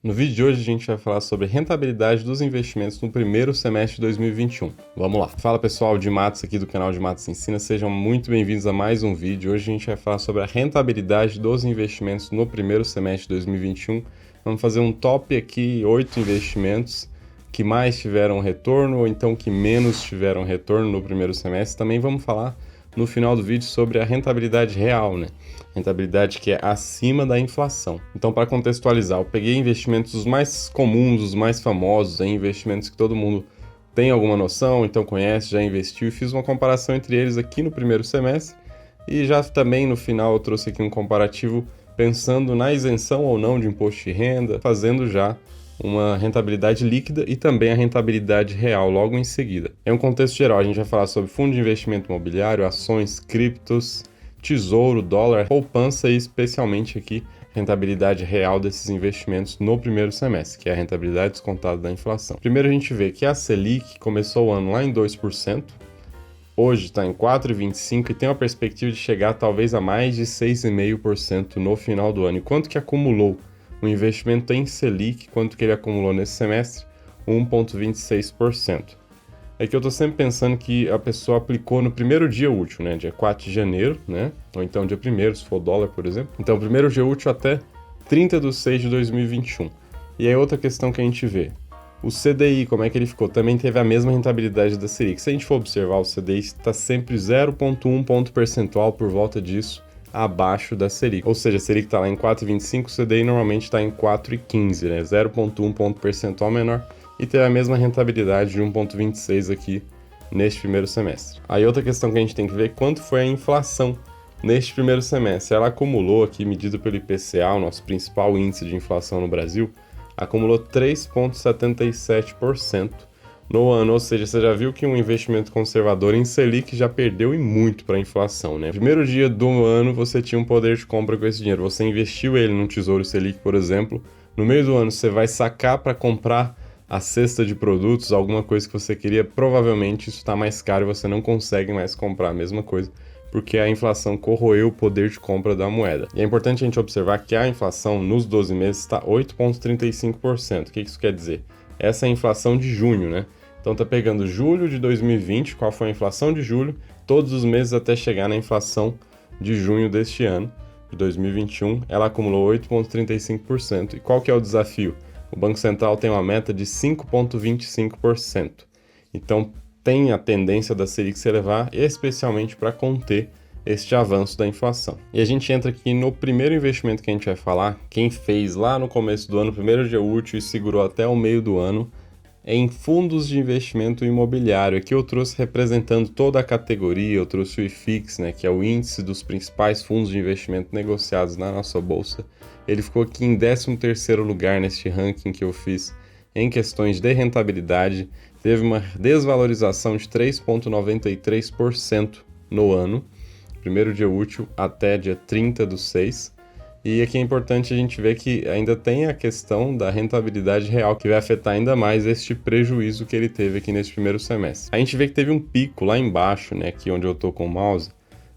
No vídeo de hoje a gente vai falar sobre rentabilidade dos investimentos no primeiro semestre de 2021. Vamos lá. Fala pessoal, de Matos aqui do canal de Matos Ensina, sejam muito bem-vindos a mais um vídeo. Hoje a gente vai falar sobre a rentabilidade dos investimentos no primeiro semestre de 2021. Vamos fazer um top aqui, 8 investimentos que mais tiveram retorno ou então que menos tiveram retorno no primeiro semestre. Também vamos falar no final do vídeo sobre a rentabilidade real, né? Rentabilidade que é acima da inflação. Então, para contextualizar, eu peguei investimentos os mais comuns, os mais famosos, investimentos que todo mundo tem alguma noção, então conhece, já investiu, e fiz uma comparação entre eles aqui no primeiro semestre. E já também no final eu trouxe aqui um comparativo pensando na isenção ou não de imposto de renda, fazendo já uma rentabilidade líquida e também a rentabilidade real logo em seguida. Em um contexto geral, a gente vai falar sobre fundo de investimento imobiliário, ações, criptos, tesouro, dólar, poupança e especialmente aqui rentabilidade real desses investimentos no primeiro semestre, que é a rentabilidade descontada da inflação. Primeiro a gente vê que a Selic começou o ano lá em 2%, hoje está em 4,25% e tem uma perspectiva de chegar talvez a mais de 6,5% no final do ano. E quanto que acumulou o investimento em Selic, quanto que ele acumulou nesse semestre? 1,26%. É que eu estou sempre pensando que a pessoa aplicou no primeiro dia útil, né? Dia 4 de janeiro, né? Ou então dia 1º, se for dólar, por exemplo. Então, primeiro dia útil até 30 de 6 de 2021. E aí outra questão que a gente vê. O CDI, como é que ele ficou? Também teve a mesma rentabilidade da Selic. Se a gente for observar, o CDI está sempre 0,1 ponto percentual por volta disso, abaixo da Selic. Ou seja, a Selic está lá em 4,25, o CDI normalmente está em 4,15, né? 0,1 ponto percentual menor. E ter a mesma rentabilidade de 1,26 aqui neste primeiro semestre. Aí outra questão que a gente tem que ver é quanto foi a inflação neste primeiro semestre. Ela acumulou aqui, medido pelo IPCA, o nosso principal índice de inflação no Brasil, acumulou 3,77% no ano, ou seja, você já viu que um investimento conservador em Selic já perdeu e muito para a inflação, né? No primeiro dia do ano você tinha um poder de compra com esse dinheiro, você investiu ele num Tesouro Selic, por exemplo, no meio do ano você vai sacar para comprar a cesta de produtos, alguma coisa que você queria, provavelmente isso está mais caro e você não consegue mais comprar a mesma coisa, porque a inflação corroeu o poder de compra da moeda. E é importante a gente observar que a inflação nos 12 meses está 8,35%. O que isso quer dizer? Essa é a inflação de junho, né? Então tá pegando julho de 2020, qual foi a inflação de julho, todos os meses até chegar na inflação de junho deste ano, de 2021, ela acumulou 8,35%. E qual que é o desafio? O Banco Central tem uma meta de 5,25%. Então, tem a tendência da Selic se elevar, especialmente para conter este avanço da inflação. E a gente entra aqui no primeiro investimento que a gente vai falar, quem fez lá no começo do ano, primeiro dia útil e segurou até o meio do ano, em fundos de investimento imobiliário. Aqui eu trouxe representando toda a categoria, eu trouxe o IFIX, né, que é o índice dos principais fundos de investimento negociados na nossa bolsa. Ele ficou aqui em 13º lugar neste ranking que eu fiz em questões de rentabilidade. Teve uma desvalorização de 3,93% no ano, primeiro dia útil até dia 30 do 6. E aqui é importante a gente ver que ainda tem a questão da rentabilidade real, que vai afetar ainda mais este prejuízo que ele teve aqui nesse primeiro semestre. A gente vê que teve um pico lá embaixo, né, aqui onde eu estou com o mouse,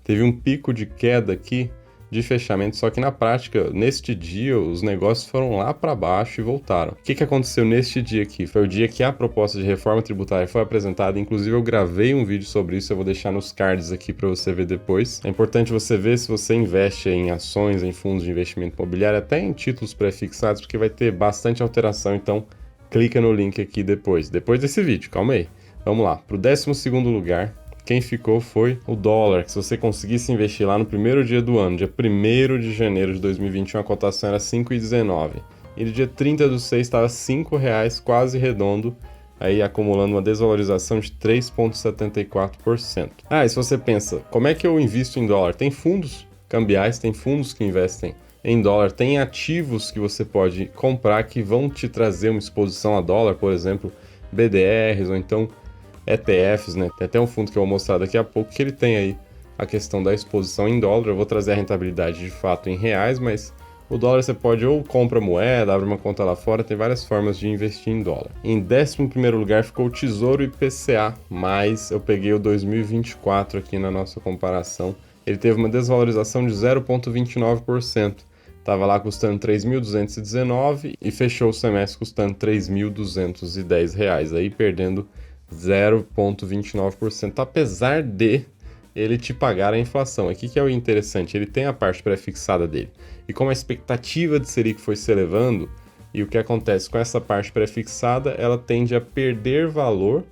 teve um pico de queda aqui de fechamento, só que na prática, neste dia, os negócios foram lá para baixo e voltaram. O que aconteceu neste dia aqui? Foi o dia que a proposta de reforma tributária foi apresentada, inclusive eu gravei um vídeo sobre isso, eu vou deixar nos cards aqui para você ver depois. É importante você ver se você investe em ações, em fundos de investimento imobiliário, até em títulos pré-fixados, porque vai ter bastante alteração, então clica no link aqui depois desse vídeo, calma aí. Vamos lá, para o 12º lugar, quem ficou foi o dólar, que se você conseguisse investir lá no primeiro dia do ano, dia 1º de janeiro de 2021, a cotação era 5,19. E no dia 30 do 6 estava R$ 5,00, quase redondo, aí acumulando uma desvalorização de 3,74%. E se você pensa, como é que eu invisto em dólar? Tem fundos cambiais, tem fundos que investem em dólar, tem ativos que você pode comprar que vão te trazer uma exposição a dólar, por exemplo, BDRs ou então ETFs, né? Tem até um fundo que eu vou mostrar daqui a pouco que ele tem aí a questão da exposição em dólar. Eu vou trazer a rentabilidade de fato em reais, mas o dólar você pode ou compra moeda, abre uma conta lá fora, tem várias formas de investir em dólar. Em 11º lugar ficou o Tesouro IPCA, mas eu peguei o 2024 aqui na nossa comparação. Ele teve uma desvalorização de 0,29%. Estava lá custando 3.219 e fechou o semestre custando R$3.210, aí perdendo 0,29%, apesar de ele te pagar a inflação. Aqui que é o interessante, ele tem a parte pré-fixada dele. E como a expectativa de Selic foi se elevando, e o que acontece com essa parte pré-fixada, ela tende a perder valor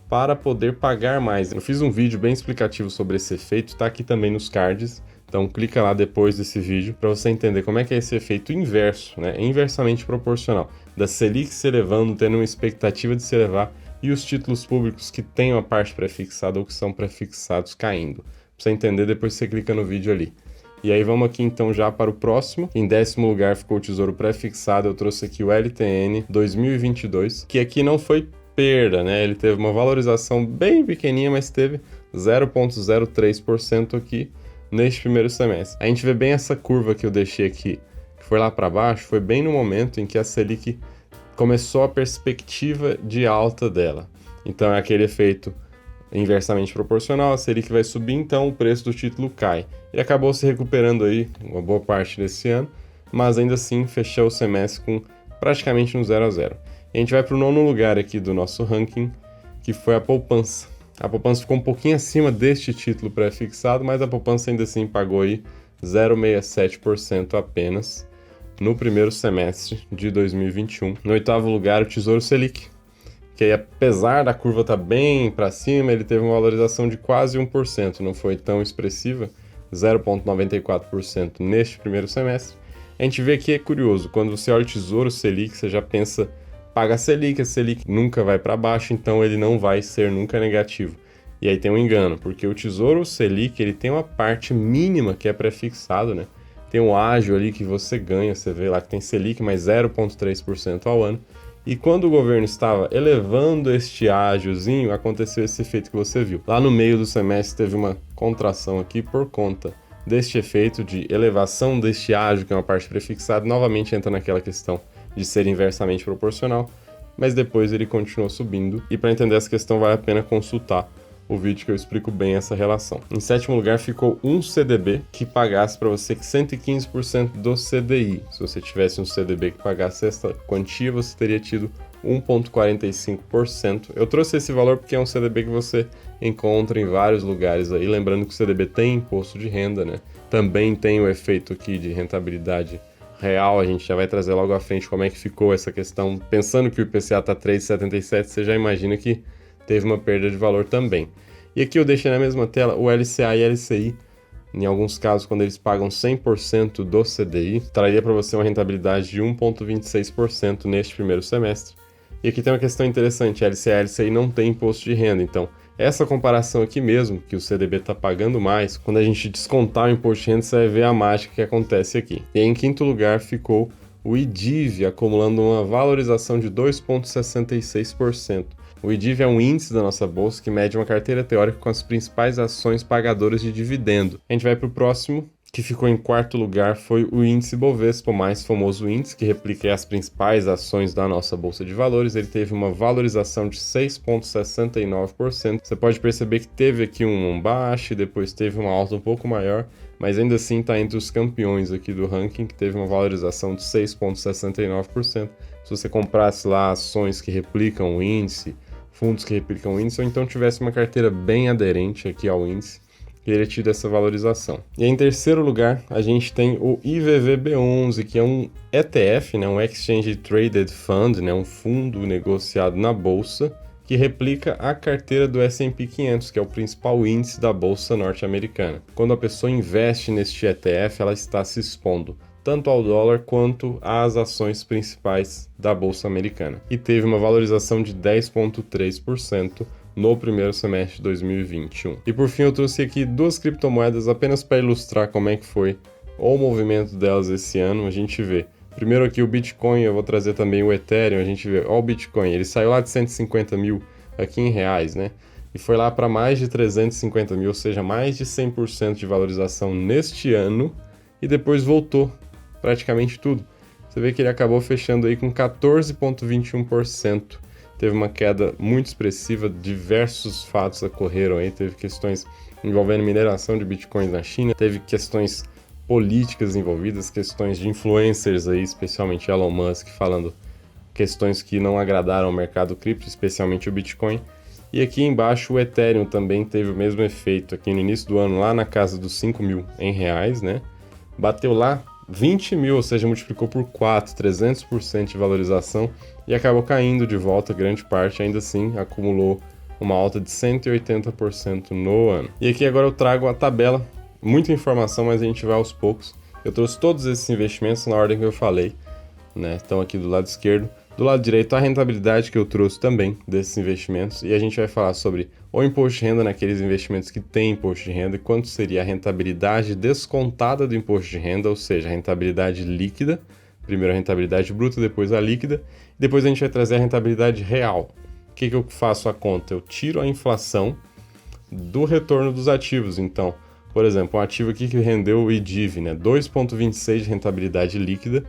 para poder pagar mais. Eu fiz um vídeo bem explicativo sobre esse efeito, está aqui também nos cards. Então clica lá depois desse vídeo para você entender como é que é esse efeito inverso, né? Inversamente proporcional, da Selic se elevando, tendo uma expectativa de se elevar, e os títulos públicos que têm uma parte pré-fixada ou que são pré-fixados caindo. Para você entender, depois você clica no vídeo ali. E aí vamos aqui então já para o próximo. Em 10º lugar ficou o Tesouro Pré-fixado. Eu trouxe aqui o LTN 2022, que aqui não foi perda, né? Ele teve uma valorização bem pequenininha, mas teve 0,03% aqui neste primeiro semestre. A gente vê bem essa curva que eu deixei aqui, que foi lá para baixo, foi bem no momento em que a Selic começou a perspectiva de alta dela. Então é aquele efeito inversamente proporcional, a Selic vai subir, então o preço do título cai. Ele acabou se recuperando aí uma boa parte desse ano, mas ainda assim fechou o semestre com praticamente um 0 a 0. E a gente vai para o 9º lugar aqui do nosso ranking, que foi a poupança. A poupança ficou um pouquinho acima deste título pré-fixado, mas a poupança ainda assim pagou aí 0,67% apenas no primeiro semestre de 2021. No 8º lugar, o Tesouro Selic, que aí, apesar da curva estar bem para cima, ele teve uma valorização de quase 1%, não foi tão expressiva, 0,94% neste primeiro semestre. A gente vê que é curioso, quando você olha o Tesouro Selic, você já pensa, paga a Selic nunca vai para baixo, então ele não vai ser nunca negativo. E aí tem um engano, porque o Tesouro Selic, ele tem uma parte mínima que é pré-fixado, né? Tem um ágio ali que você ganha, você vê lá que tem Selic mais 0,3% ao ano. E quando o governo estava elevando este ágiozinho, aconteceu esse efeito que você viu. Lá no meio do semestre teve uma contração aqui por conta deste efeito de elevação deste ágio, que é uma parte prefixada, novamente entra naquela questão de ser inversamente proporcional, mas depois ele continuou subindo. E para entender essa questão vale a pena consultar o vídeo que eu explico bem essa relação. Em 7º lugar ficou um CDB que pagasse para você 115% do CDI. Se você tivesse um CDB que pagasse essa quantia, você teria tido 1,45%. Eu trouxe esse valor porque é um CDB que você encontra em vários lugares aí. Lembrando que o CDB tem imposto de renda, né? Também tem o efeito aqui de rentabilidade real. A gente já vai trazer logo à frente como é que ficou essa questão. Pensando que o IPCA está 3,77, você já imagina que teve uma perda de valor também. E aqui eu deixei na mesma tela o LCA e LCI. Em alguns casos, quando eles pagam 100% do CDI, traria para você uma rentabilidade de 1,26% neste primeiro semestre. E aqui tem uma questão interessante, a LCA e a LCI não tem imposto de renda, então essa comparação aqui mesmo, que o CDB está pagando mais, quando a gente descontar o imposto de renda, você vai ver a mágica que acontece aqui. E aí, em 5º lugar ficou o IDIV, acumulando uma valorização de 2,66%. O IDIV é um índice da nossa bolsa que mede uma carteira teórica com as principais ações pagadoras de dividendo. A gente vai para o próximo, que ficou em 4º lugar, foi o índice Bovespa, o mais famoso índice, que replica as principais ações da nossa bolsa de valores. Ele teve uma valorização de 6,69%. Você pode perceber que teve aqui um baixo e depois teve uma alta um pouco maior, mas ainda assim está entre os campeões aqui do ranking, que teve uma valorização de 6,69%. Se você comprasse lá ações que replicam o índice, fundos que replicam o índice, ou então tivesse uma carteira bem aderente aqui ao índice, teria tido essa valorização. E em 3º lugar, a gente tem o IVVB11, que é um ETF, né, um Exchange Traded Fund, né, um fundo negociado na bolsa, que replica a carteira do S&P 500, que é o principal índice da bolsa norte-americana. Quando a pessoa investe neste ETF, ela está se expondo tanto ao dólar quanto às ações principais da bolsa americana. E teve uma valorização de 10,3% no primeiro semestre de 2021. E por fim eu trouxe aqui duas criptomoedas apenas para ilustrar como é que foi o movimento delas esse ano. A gente vê, primeiro aqui o Bitcoin, eu vou trazer também o Ethereum, a gente vê, ó, o Bitcoin, ele saiu lá de 150 mil aqui em reais, né? E foi lá para mais de 350 mil, ou seja, mais de 100% de valorização neste ano, e depois voltou praticamente tudo. Você vê que ele acabou fechando aí com 14,21%. Teve uma queda muito expressiva, diversos fatos ocorreram aí, teve questões envolvendo mineração de bitcoins na China, teve questões políticas envolvidas, questões de influencers aí, especialmente Elon Musk, falando questões que não agradaram ao mercado cripto, especialmente o Bitcoin. E aqui embaixo o Ethereum também teve o mesmo efeito, aqui no início do ano, lá na casa dos 5 mil em reais, né? Bateu lá 20 mil, ou seja, multiplicou por 4, 300% de valorização e acabou caindo de volta, grande parte, ainda assim acumulou uma alta de 180% no ano. E aqui agora eu trago a tabela, muita informação, mas a gente vai aos poucos. Eu trouxe todos esses investimentos na ordem que eu falei, né? Estão aqui do lado esquerdo. Do lado direito, a rentabilidade que eu trouxe também desses investimentos, e a gente vai falar sobre o imposto de renda naqueles investimentos que têm imposto de renda, e quanto seria a rentabilidade descontada do imposto de renda, ou seja, a rentabilidade líquida, primeiro a rentabilidade bruta, depois a líquida, e depois a gente vai trazer a rentabilidade real. O que eu faço a conta? Eu tiro a inflação do retorno dos ativos. Então, por exemplo, um ativo aqui que rendeu o IDIV, né, 2,26 de rentabilidade líquida,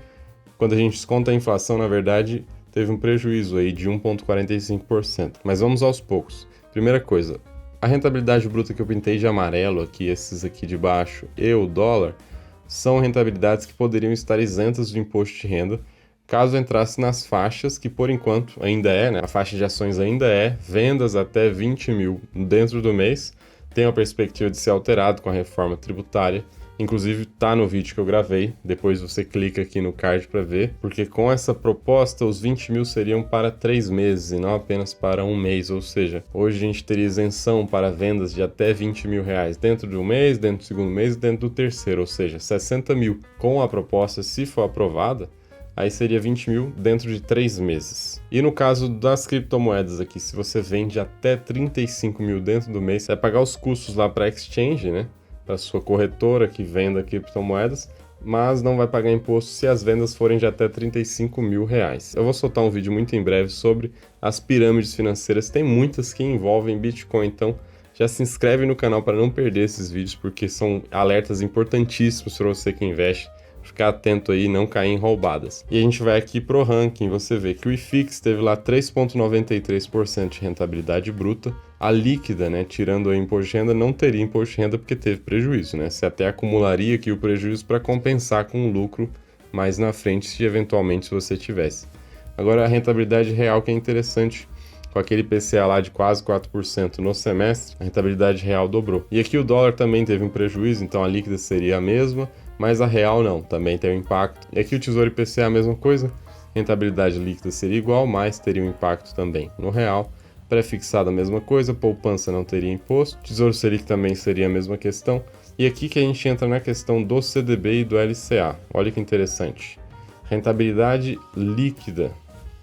quando a gente desconta a inflação, na verdade, teve um prejuízo aí de 1,45%. Mas vamos aos poucos. Primeira coisa, a rentabilidade bruta que eu pintei de amarelo aqui, esses aqui de baixo, e o dólar, são rentabilidades que poderiam estar isentas do imposto de renda, caso entrasse nas faixas, que por enquanto ainda é, né? A faixa de ações ainda é vendas até 20 mil dentro do mês, tem a perspectiva de ser alterado com a reforma tributária. Inclusive tá no vídeo que eu gravei, depois você clica aqui no card para ver, porque com essa proposta os 20 mil seriam para 3 meses e não apenas para um mês, ou seja, hoje a gente teria isenção para vendas de até 20 mil reais dentro de um mês, dentro do segundo mês e dentro do terceiro, ou seja, 60 mil. Com a proposta, se for aprovada, aí seria 20 mil dentro de 3 meses. E no caso das criptomoedas aqui, se você vende até 35 mil dentro do mês, você vai pagar os custos lá para a exchange, né? Para sua corretora que venda criptomoedas, mas não vai pagar imposto se as vendas forem de até 35 mil reais. Eu vou soltar um vídeo muito em breve sobre as pirâmides financeiras, tem muitas que envolvem Bitcoin, então já se inscreve no canal para não perder esses vídeos, porque são alertas importantíssimos para você que investe, ficar atento aí e não cair em roubadas. E a gente vai aqui pro ranking, você vê que o IFIX teve lá 3,93% de rentabilidade bruta, a líquida, né, tirando o imposto de renda, não teria imposto de renda porque teve prejuízo, né? Você até acumularia aqui o prejuízo para compensar com o lucro mais na frente, se eventualmente você tivesse. Agora a rentabilidade real que é interessante, com aquele IPCA lá de quase 4% no semestre, a rentabilidade real dobrou. E aqui o dólar também teve um prejuízo, então a líquida seria a mesma, mas a real não, também tem um impacto. E aqui o Tesouro IPCA é a mesma coisa, rentabilidade líquida seria igual, mas teria um impacto também no real. Pré-fixado a mesma coisa, poupança não teria imposto, Tesouro Selic também seria a mesma questão. E aqui que a gente entra na questão do CDB e do LCA. Olha que interessante. Rentabilidade líquida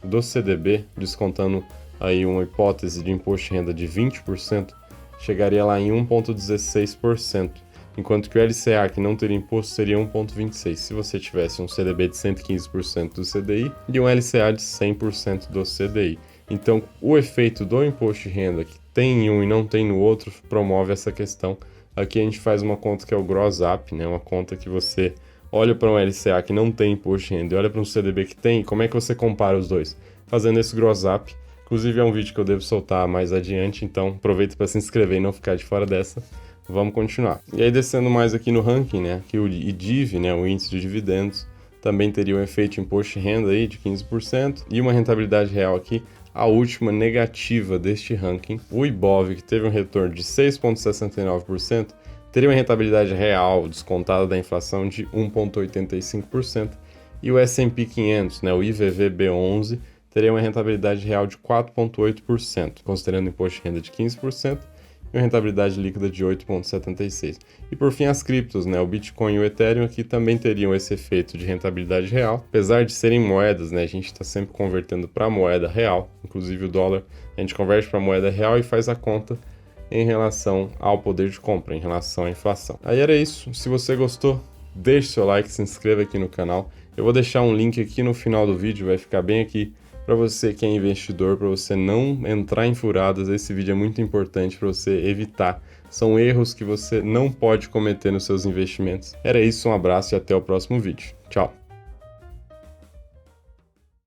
do CDB, descontando aí uma hipótese de imposto de renda de 20%, chegaria lá em 1,16%. Enquanto que o LCA, que não teria imposto, seria 1,26%, se você tivesse um CDB de 115% do CDI e um LCA de 100% do CDI. Então, o efeito do imposto de renda, que tem em um e não tem no outro, promove essa questão. Aqui a gente faz uma conta que é o Gross Up, né? Uma conta que você olha para um LCA que não tem imposto de renda e olha para um CDB que tem, como é que você compara os dois? Fazendo esse Gross Up. Inclusive é um vídeo que eu devo soltar mais adiante, então aproveita para se inscrever e não ficar de fora dessa. Vamos continuar. E aí descendo mais aqui no ranking, né? Aqui o IDIV, né? O índice de dividendos, também teria um efeito de imposto de renda aí de 15% e uma rentabilidade real aqui, a última negativa deste ranking. O IBOV, que teve um retorno de 6,69%, teria uma rentabilidade real descontada da inflação de 1,85%, e o S&P 500, né? O IVVB11, teria uma rentabilidade real de 4,8%, considerando imposto de renda de 15%, e uma rentabilidade líquida de 8,76%. E por fim as criptos, né? O Bitcoin e o Ethereum aqui também teriam esse efeito de rentabilidade real, apesar de serem moedas, né? A gente está sempre convertendo para moeda real, inclusive o dólar, a gente converte para moeda real e faz a conta em relação ao poder de compra, em relação à inflação. Aí era isso, se você gostou, deixe seu like, se inscreva aqui no canal. Eu vou deixar um link aqui no final do vídeo, vai ficar bem aqui para você que é investidor, para você não entrar em furadas. Esse vídeo é muito importante para você evitar. São erros que você não pode cometer nos seus investimentos. Era isso, um abraço e até o próximo vídeo. Tchau!